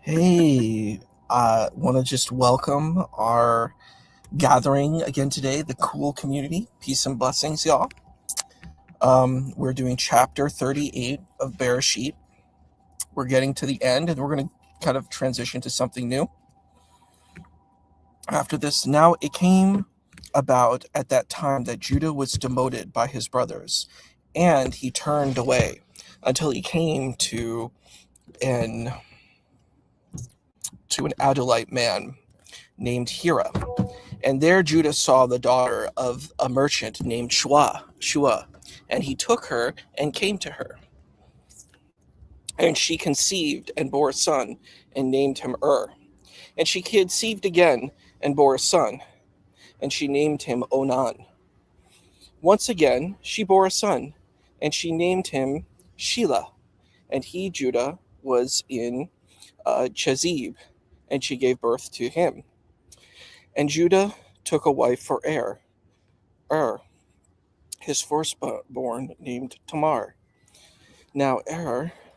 Hey, want to just welcome our gathering again today, the cool community. Peace and blessings, y'all. We're doing chapter 38 of Bereshit. We're getting to the end, and we're going to kind of transition to something new after this. Now, it came about at that time that Judah was demoted by his brothers, and he turned away until he came an to an Adulite man named Hira. And there Judah saw the daughter of a merchant named Shua, and he took her and came to her. And she conceived and bore a son and named him And she conceived again and bore a son, and she named him Onan. Once again she bore a son, and she named him Shelah. And he, Judah, was in Chezib, and she gave birth to him. And Judah took a wife for his firstborn, named Tamar. Now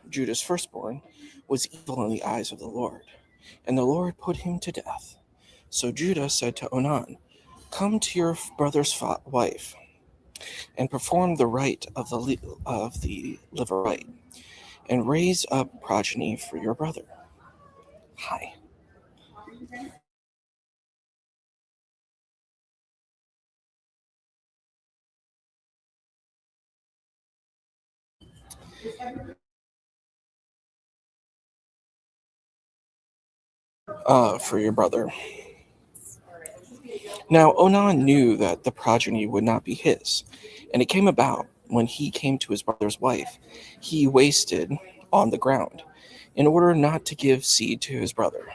Judah's firstborn, was evil in the eyes of the Lord, and the Lord put him to death. So Judah said to Onan, "Come to your brother's wife, and perform the rite of the Levirate, and raise up progeny for your brother." Hi. For your brother. Now Onan knew that the progeny would not be his, and it came about when he came to his brother's wife, he wasted on the ground, in order not to give seed to his brother.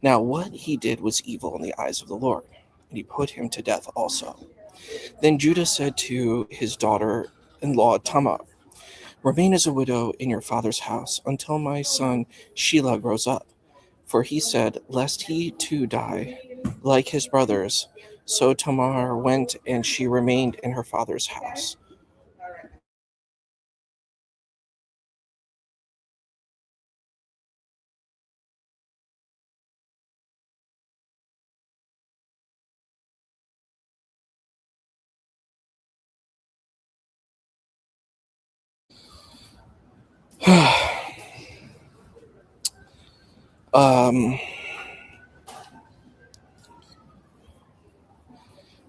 Now what he did was evil in the eyes of the Lord, and he put him to death also. Then Judah said to his daughter-in-law Tamar, "Remain as a widow in your father's house until my son Shelah grows up." For he said, lest he too die like his brothers. So Tamar went, and she remained in her father's house. um,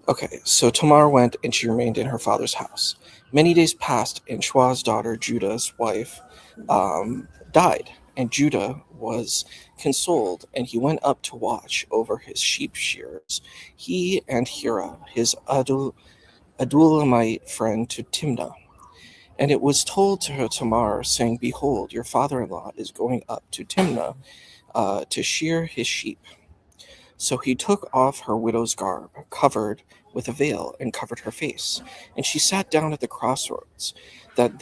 okay, so Tamar went, and she remained in her father's house. Many days passed, and Shua's daughter, Judah's wife, died. And Judah was consoled, and he went up to watch over his sheep shearers, he and Hira, his Adulamite friend, to Timnah. And it was told to her Tamar, saying, "Behold, your father-in-law is going up to Timnah to shear his sheep." So he took off her widow's garb, covered with a veil, and covered her face. And she sat down at the crossroads, that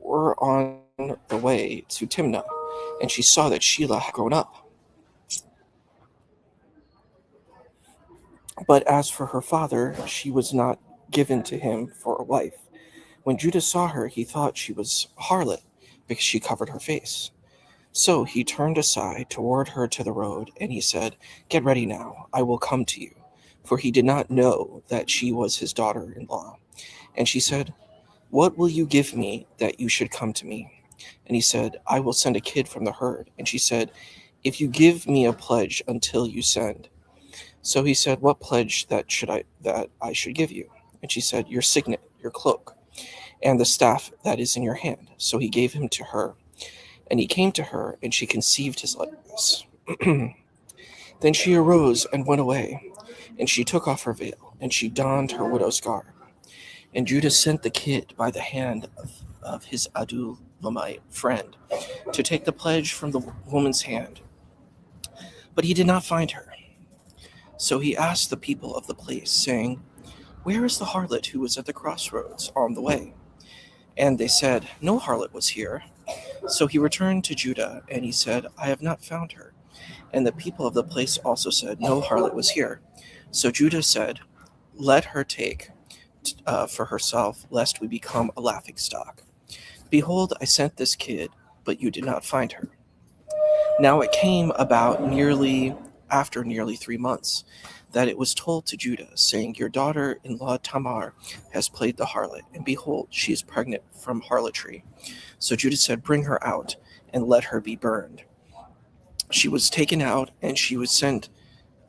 were on the way to Timnah. And she saw that Shelah had grown up. But as for her father, she was not given to him for a wife. When Judah saw her, he thought she was a harlot, because she covered her face. So he turned aside toward her to the road, and he said, "Get ready now, I will come to you." For he did not know that she was his daughter-in-law. And she said, "What will you give me that you should come to me?" And he said, "I will send a kid from the herd." And she said, "If you give me a pledge until you send." So he said, "What pledge that I should give you?" And she said, "Your signet, your cloak, and the staff that is in your hand." So he gave him to her. And he came to her, and she conceived his likeness. Then she arose and went away, and she took off her veil, and she donned her widow's garb. And Judah sent the kid by the hand of his Adulamite friend to take the pledge from the woman's hand. But he did not find her. So he asked the people of the place, saying, "Where is the harlot who was at the crossroads on the way?" And they said, "No harlot was here." So he returned to Judah, and he said, "I have not found her." And the people of the place also said, "No harlot was here." So Judah said, "Let her take for herself, lest we become a laughingstock. Behold, I sent this kid but you did not find her. Now it came about after nearly 3 months that it was told to Judah, saying, Your daughter-in-law Tamar has played the harlot, and behold, she is pregnant from harlotry. So Judah said, Bring her out, and let her be burned. She was taken out, and she was sent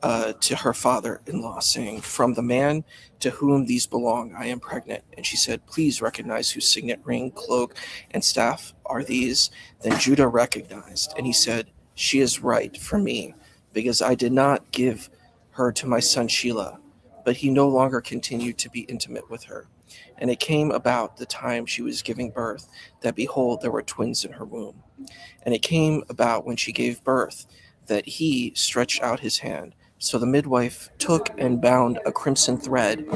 to her father-in-law, saying, From the man to whom these belong, I am pregnant. And she said, Please recognize whose signet ring, cloak, and staff are these. Then Judah recognized, and he said, She is right for me, because I did not give her to my son Shelah. But he no longer continued to be intimate with her. And it came about the time she was giving birth, that behold, there were twins in her womb. And it came about when she gave birth, that he stretched out his hand. So the midwife took and bound a crimson thread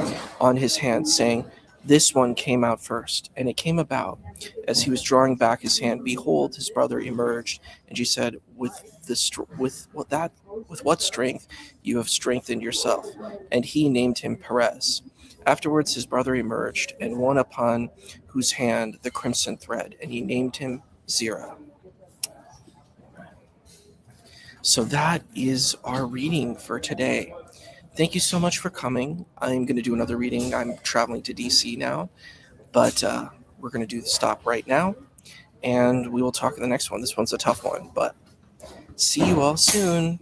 on his hand, saying, This one came out first. And it came about, as he was drawing back his hand, behold, his brother emerged. And she said, with what strength you have strengthened yourself? And he named him Perez. Afterwards his brother emerged, and one upon whose hand the crimson thread, and he named him Zerah. So that is our reading for today. Thank you so much for coming. I'm going to do another reading. I'm traveling to DC now, but we're going to do the stop right now, and we will talk in the next one. This one's a tough one, but see you all soon.